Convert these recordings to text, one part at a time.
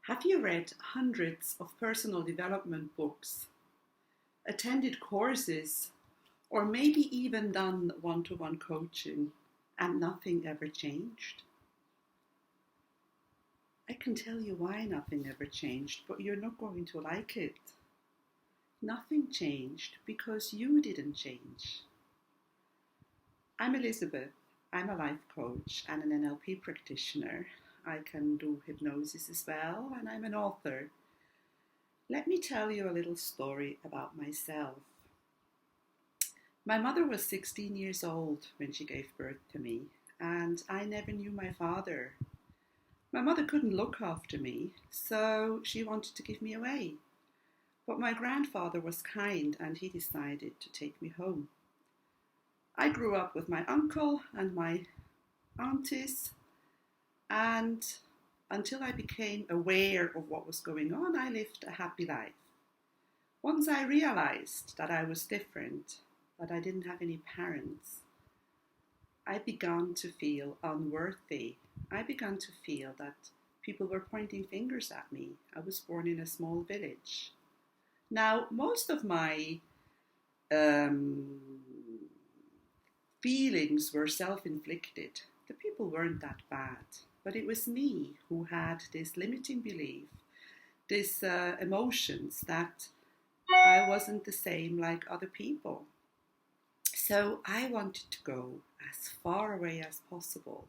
Have you read hundreds of personal development books, attended courses, or maybe even done one-to-one coaching and nothing ever changed? I can tell you why nothing ever changed, but you're not going to like it. Nothing changed because you didn't change. I'm Elizabeth. I'm a life coach and an NLP practitioner. I can do hypnosis as well, and I'm an author. Let me tell you a little story about myself. My mother was 16 years old when she gave birth to me, and I never knew my father. My mother couldn't look after me, so she wanted to give me away. But my grandfather was kind and he decided to take me home. I grew up with my uncle and my aunties, and until I became aware of what was going on, I lived a happy life. Once I realized that I was different, that I didn't have any parents, I began to feel unworthy. I began to feel that people were pointing fingers at me. I was born in a small village. Now, most of my feelings were self-inflicted. The people weren't that bad, but it was me who had this limiting belief, these emotions that I wasn't the same like other people. So I wanted to go as far away as possible.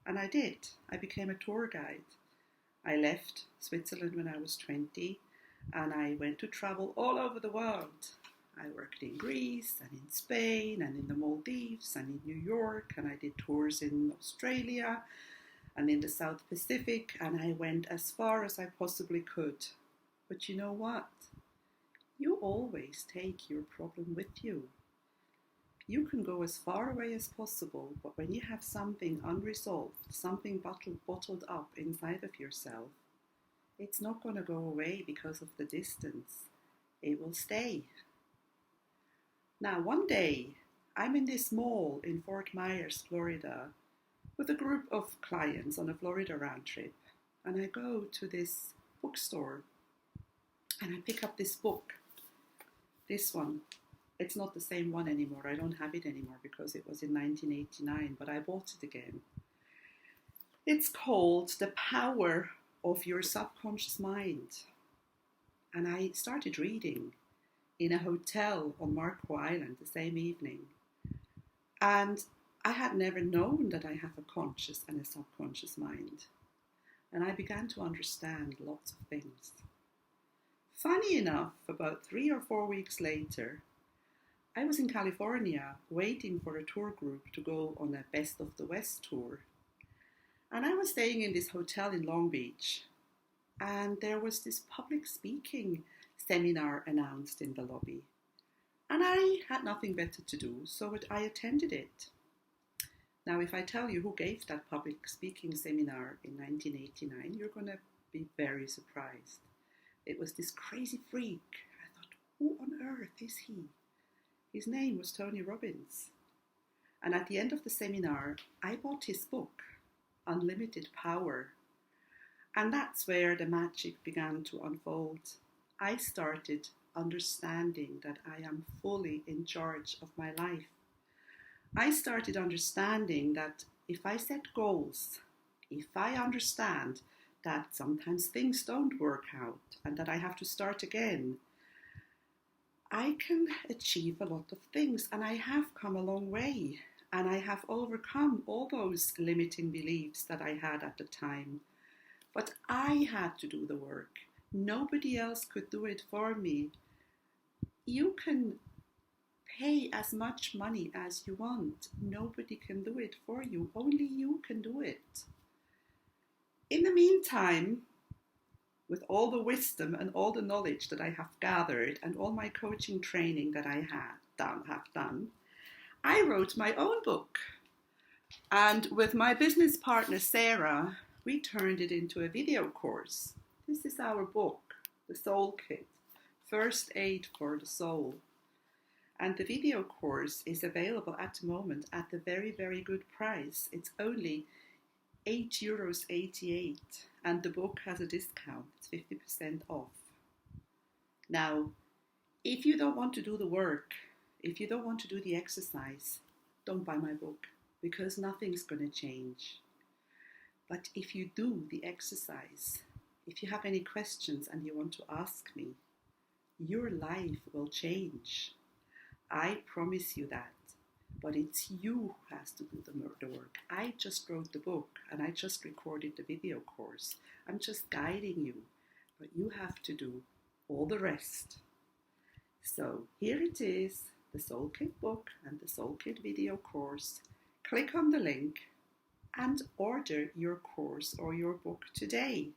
And I did. I became a tour guide. I left Switzerland when I was 20 and I went to travel all over the world. I worked in Greece and in Spain and in the Maldives and in New York, and I did tours in Australia and in the South Pacific, and I went as far as I possibly could. But you know what? You always take your problem with you. You can go as far away as possible, but when you have something unresolved, something bottled up inside of yourself, it's not going to go away because of the distance. It will stay. Now, one day, I'm in this mall in Fort Myers, Florida, with a group of clients on a Florida round trip. And I go to this bookstore and I pick up this book, this one. It's not the same one anymore. I don't have it anymore because it was in 1989, but I bought it again. It's called The Power of Your Subconscious Mind. And I started reading in a hotel on Marco Island the same evening. And I had never known that I have a conscious and a subconscious mind. And I began to understand lots of things. Funny enough, about 3 or 4 weeks later, I was in California waiting for a tour group to go on a Best of the West tour. And I was staying in this hotel in Long Beach. And there was this public speaking seminar announced in the lobby. And I had nothing better to do, so I attended it. Now, if I tell you who gave that public speaking seminar in 1989, you're going to be very surprised. It was this crazy freak. I thought, who on earth is he? His name was Tony Robbins. And at the end of the seminar, I bought his book, Unlimited Power. And that's where the magic began to unfold. I started understanding that I am fully in charge of my life. I started understanding that if I set goals, if I understand that sometimes things don't work out and that I have to start again, I can achieve a lot of things, and I have come a long way, and I have overcome all those limiting beliefs that I had at the time. But I had to do the work. Nobody else could do it for me. You can pay as much money as you want. Nobody can do it for you. Only you can do it. In the meantime, with all the wisdom and all the knowledge that I have gathered and all my coaching training that I have done, I wrote my own book. And with my business partner, Sarah, we turned it into a video course. This is our book, The Soul Kit, First Aid for the Soul. And the video course is available at the moment at a very, very good price. It's only €8.88. and the book has a discount. It's 50% off. Now, if you don't want to do the work, if you don't want to do the exercise, don't buy my book, because nothing's going to change. But if you do the exercise, if you have any questions and you want to ask me, your life will change. I promise you that. But it's you who has to do the work. I just wrote the book and I just recorded the video course. I'm just guiding you, but you have to do all the rest. So here it is, the Soul Kit book and the Soul Kit video course. Click on the link and order your course or your book today.